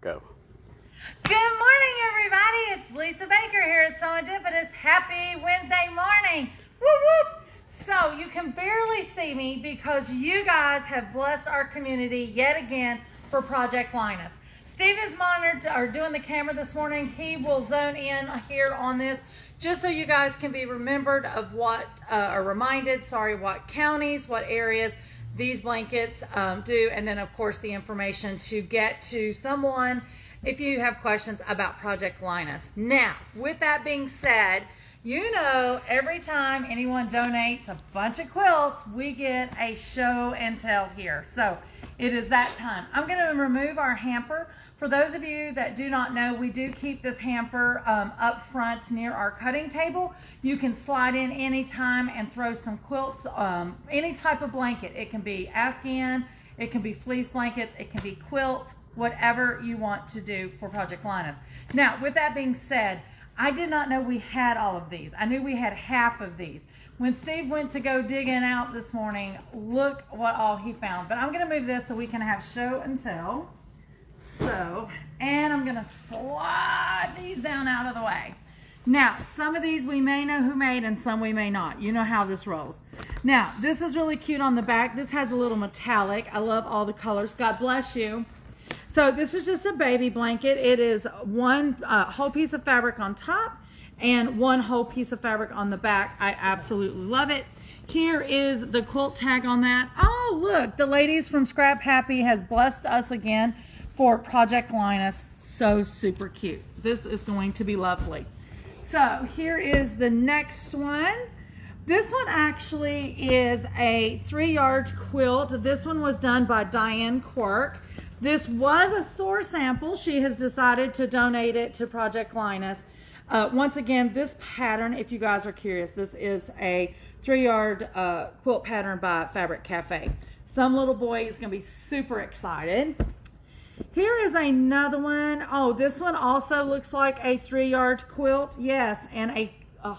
Go. Good morning, everybody. It's Lisa Baker here at Serendipitous. Happy Wednesday morning. Woo woo! So you can barely see me because you guys have blessed our community yet again for Project Linus. Steve is doing the camera this morning. He will zone in here on this just so you guys can be remembered of what, what counties, what areas these blankets do, and then of course the information to get to someone if you have questions about Project Linus. Now, with that being said, you know every time anyone donates a bunch of quilts, we get a show and tell here. So it is that time. I'm going to remove our hamper. For those of you that do not know, we do keep this hamper up front near our cutting table. You can slide in anytime and throw some quilts, any type of blanket. It can be Afghan, it can be fleece blankets, it can be quilts, whatever you want to do for Project Linus. Now, with that being said, I did not know we had all of these. I knew we had half of these. When Steve went to go digging out this morning, look what all he found. But I'm going to move this so we can have show and tell. And I'm going to slide these down out of the way. Now, some of these we may know who made and some we may not. You know how this rolls. Now, this is really cute on the back. This has a little metallic. I love all the colors. God bless you. So this is just a baby blanket. It is one whole piece of fabric on top and one whole piece of fabric on the back. I absolutely love it. Here is the quilt tag on that. Oh, look, the ladies from Scrap Happy has blessed us again for Project Linus. So super cute. This is going to be lovely. So here is the next one. This one actually is a 3-yard quilt. This one was done by Diane Quirk. This was a store sample. She has decided to donate it to Project Linus. Once again, this pattern, if you guys are curious, this is a 3-yard quilt pattern by Fabric Cafe. Some little boy is going to be super excited. Here is another one. Oh, this one also looks like a 3-yard quilt. Yes, and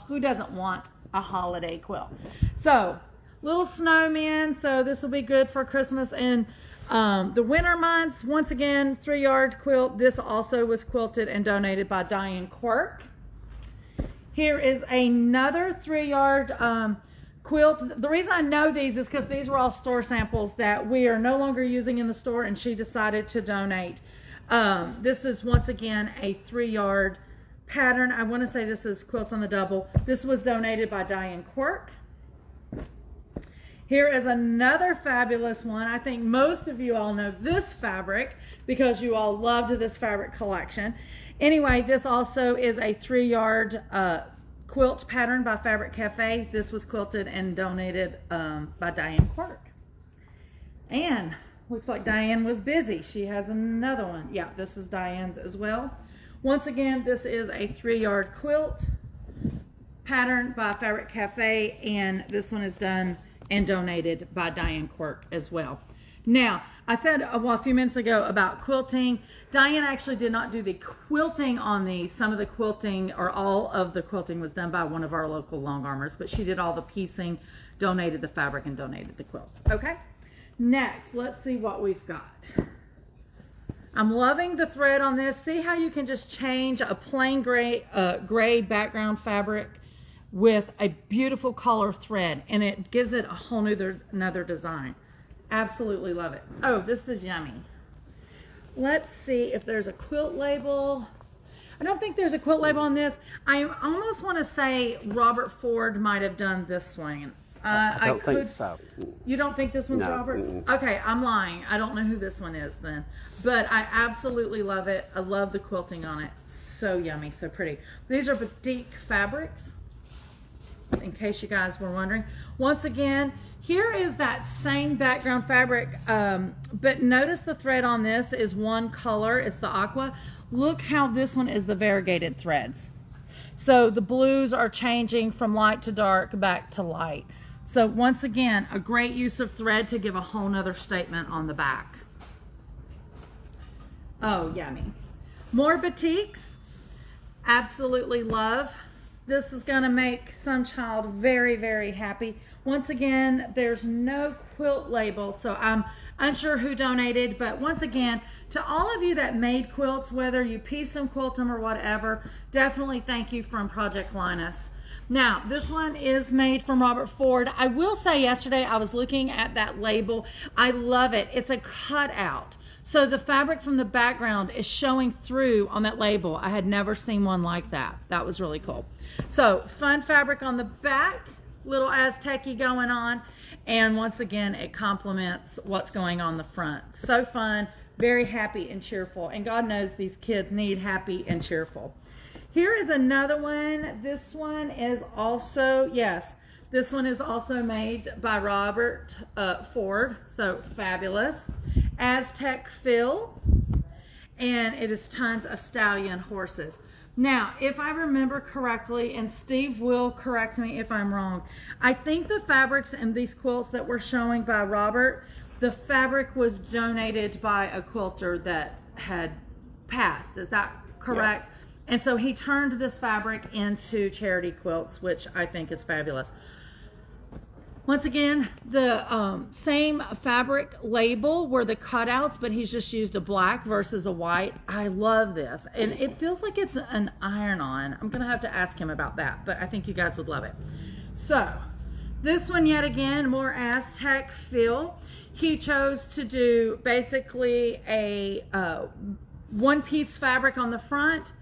who doesn't want a holiday quilt? So, little snowmen. So this will be good for Christmas and the winter months. Once again, 3-yard quilt. This also was quilted and donated by Diane Quirk. Here is another 3-yard quilt. The reason I know these is because these were all store samples that we are no longer using in the store, and she decided to donate. This is once again a 3-yard pattern. I want to say this is Quilts on the Double. This was donated by Diane Quirk. Here is another fabulous one. I think most of you all know this fabric because you all loved this fabric collection. Anyway, this also is a 3-yard quilt pattern by Fabric Cafe. This was quilted and donated by Diane Quirk. And looks like Diane was busy. She has another one. Yeah, this is Diane's as well. Once again, this is a 3-yard quilt pattern by Fabric Cafe, and this one is done and donated by Diane Quirk as well. Now, I said a few minutes ago about quilting. Diane actually did not do the quilting on these. Some of the quilting, or all of the quilting, was done by one of our local long armors, but she did all the piecing, donated the fabric, and donated the quilts. Okay, next, let's see what we've got. I'm loving the thread on this. See how you can just change a plain gray background fabric with a beautiful color thread, and it gives it a whole another design. Absolutely love it. Oh, this is yummy. Let's see if there's a quilt label. I don't think there's a quilt label on this. I almost want to say Robert Ford might have done this one. I don't think so. You don't think this one's No. Robert? Okay, I'm lying. I don't know who this one is then. But I absolutely love it. I love the quilting on it. So yummy, so pretty. These are batik fabrics, in case you guys were wondering. Once again, here is that same background fabric, but notice the thread on this is one color. It's the aqua. Look how this one is the variegated threads. So the blues are changing from light to dark, back to light. So once again, a great use of thread to give a whole nother statement on the back. Oh, yummy. More batiks. Absolutely love. This is going to make some child very, very happy. Once again, there's no quilt label, so I'm unsure who donated, but once again, to all of you that made quilts, whether you pieced them, quilt them, or whatever, definitely thank you from Project Linus. Now, this one is made from Robert Ford. I will say yesterday I was looking at that label. I love it. It's a cutout. So the fabric from the background is showing through on that label. I had never seen one like that. That was really cool. So fun fabric on the back, little Aztec-y going on. And once again, it complements what's going on the front. So fun, very happy and cheerful. And God knows these kids need happy and cheerful. Here is another one. This one is also, yes, this one is also made by Robert Ford. So fabulous. Aztec fill. And it is tons of stallion horses. Now, if I remember correctly, and Steve will correct me if I'm wrong, I think the fabrics in these quilts that we're showing by Robert, the fabric was donated by a quilter that had passed. Is that correct? Yeah. And so he turned this fabric into charity quilts, which I think is fabulous. Once again, the same fabric label were the cutouts, but he's just used a black versus a white. I love this. And it feels like it's an iron-on. I'm going to have to ask him about that, but I think you guys would love it. So, this one yet again, more Aztec feel. He chose to do basically a one-piece fabric on the front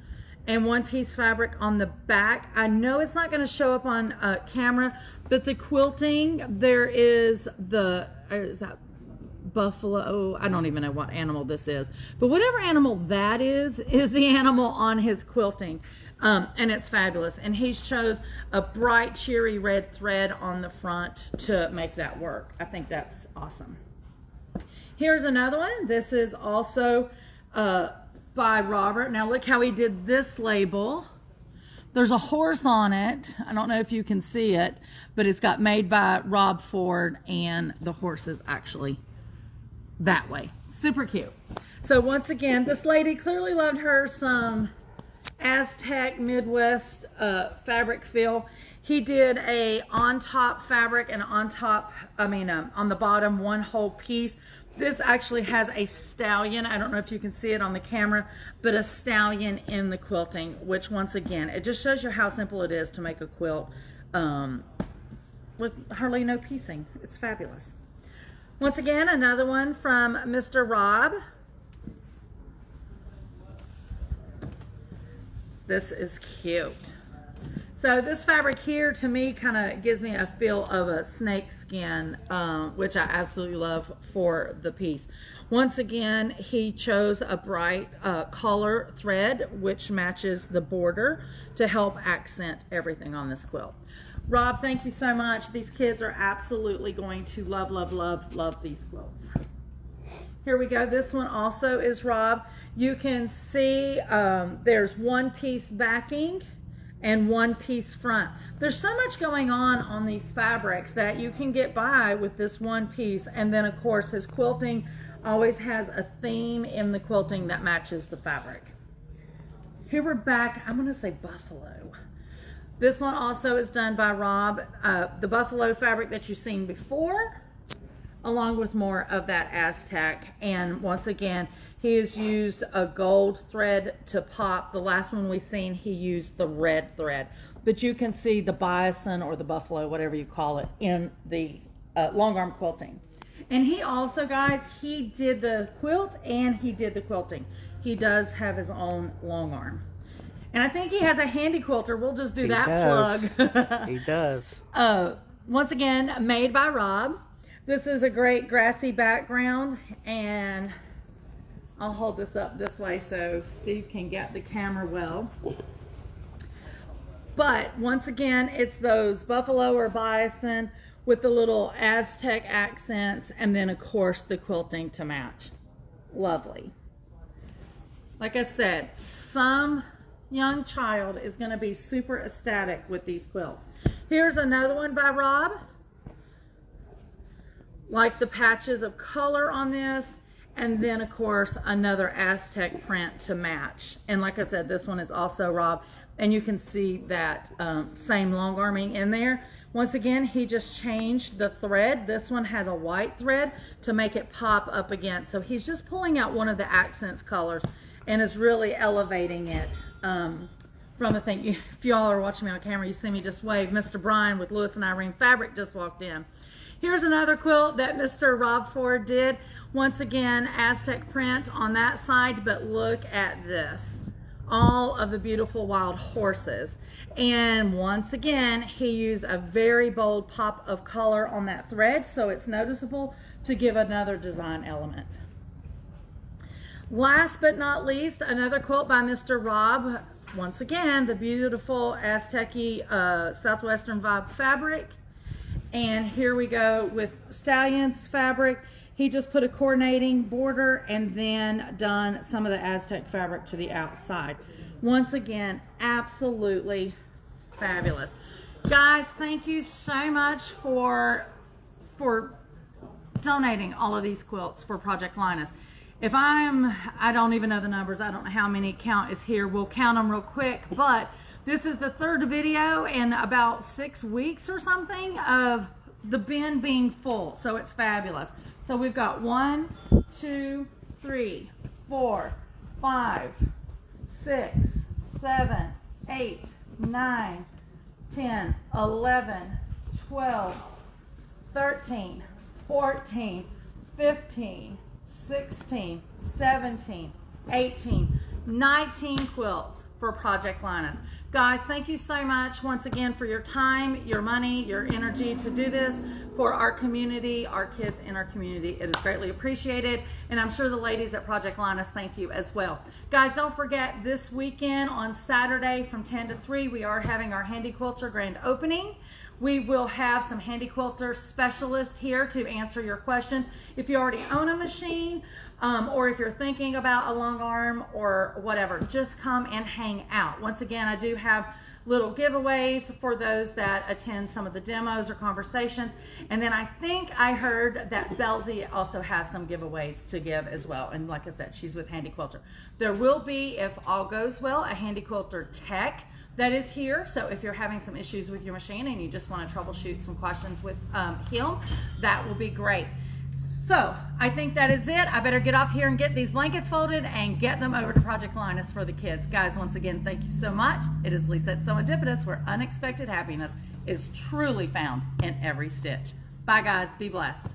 and one-piece fabric on the back. I know it's not going to show up on camera, but the quilting, there is is that buffalo? I don't even know what animal this is, but whatever animal that is the animal on his quilting, and it's fabulous. And he chose a bright, cheery red thread on the front to make that work. I think that's awesome. Here's another one. This is also by Robert. Now look how he did this label. There's a horse on it. I don't know if you can see it, but it's got made by Rob Ford, and the horse is actually that way. Super cute. So once again, this lady clearly loved her some Aztec Midwest fabric feel. He did a on top fabric and on the bottom one whole piece. This actually has a stallion. I don't know if you can see it on the camera, but a stallion in the quilting, which once again, it just shows you how simple it is to make a quilt with hardly no piecing. It's fabulous. Once again, another one from Mr. Rob. This is cute. So this fabric here to me kind of gives me a feel of a snake skin, which I absolutely love for the piece. Once again, he chose a bright color thread, which matches the border to help accent everything on this quilt. Rob, thank you so much. These kids are absolutely going to love, love, love, love these quilts. Here we go. This one also is Rob. You can see there's one piece backing and one piece front. There's so much going on these fabrics that you can get by with this one piece. And then of course his quilting always has a theme in the quilting that matches the fabric. Here we're back, I'm gonna say buffalo. This one also is done by Rob. The buffalo fabric that you've seen before, along with more of that Aztec. And once again, he has used a gold thread to pop. The last one we've seen, he used the red thread. But you can see the bison or the buffalo, whatever you call it, in the long arm quilting. And he also, guys, he did the quilt and he did the quilting. He does have his own long arm. And I think he has a handy quilter. We'll just do that plug. He does. Once again, made by Rob. This is a great grassy background, and I'll hold this up this way so Steve can get the camera well. But once again, it's those buffalo or bison with the little Aztec accents, and then of course the quilting to match. Lovely. Like I said, some young child is going to be super ecstatic with these quilts. Here's another one by Rob. Like the patches of color on this, and then of course another Aztec print to match. And like I said, this one is also Rob, and you can see that same long arming in there, Once again, he just changed the thread. This one has a white thread to make it pop up against. So he's just pulling out one of the accents colors and is really elevating it from the thing. If y'all are watching me on camera, you see me just wave. Mr. Brian with Lewis and Irene Fabric just walked in. Here's another quilt that Mr. Rob Ford did. Once again, Aztec print on that side, but look at this. All of the beautiful wild horses. And once again, he used a very bold pop of color on that thread, so it's noticeable, to give another design element. Last but not least, another quilt by Mr. Rob. Once again, the beautiful Aztec-y Southwestern Vibe fabric. And here we go with Stallions fabric. He just put a coordinating border and then done some of the Aztec fabric to the outside. Once again, absolutely fabulous. Guys, thank you so much for donating all of these quilts for Project Linus. If I don't even know the numbers. I don't know how many count is here. We'll count them real quick, but this is the third video in about 6 weeks or something of the bin being full. So it's fabulous. So we've got 1, 2, 3, 4, 5, 6, 7, 8, 9, 10, 11, 12, 13, 14, 15, 16, 17, 18, 19 quilts for Project Linus. Guys, thank you so much once again for your time, your money, your energy to do this for our community, our kids in our community. It is greatly appreciated, and I'm sure the ladies at Project Linus thank you as well. Guys, don't forget, this weekend on Saturday from 10 to 3, we are having our Handy Quilter grand opening. We will have some Handy Quilter specialists here to answer your questions. If you already own a machine, or if you're thinking about a long arm or whatever, just come and hang out. Once again, I do have little giveaways for those that attend some of the demos or conversations. And then I think I heard that Belzy also has some giveaways to give as well. And like I said, she's with Handy Quilter. There will be, if all goes well, a Handy Quilter tech that is here. So if you're having some issues with your machine and you just want to troubleshoot some questions with him, that will be great. So I think that is it. I better get off here and get these blankets folded and get them over to Project Linus for the kids. Guys, once again, thank you so much. It is Lisa at Serendipitous, where unexpected happiness is truly found in every stitch. Bye guys, be blessed.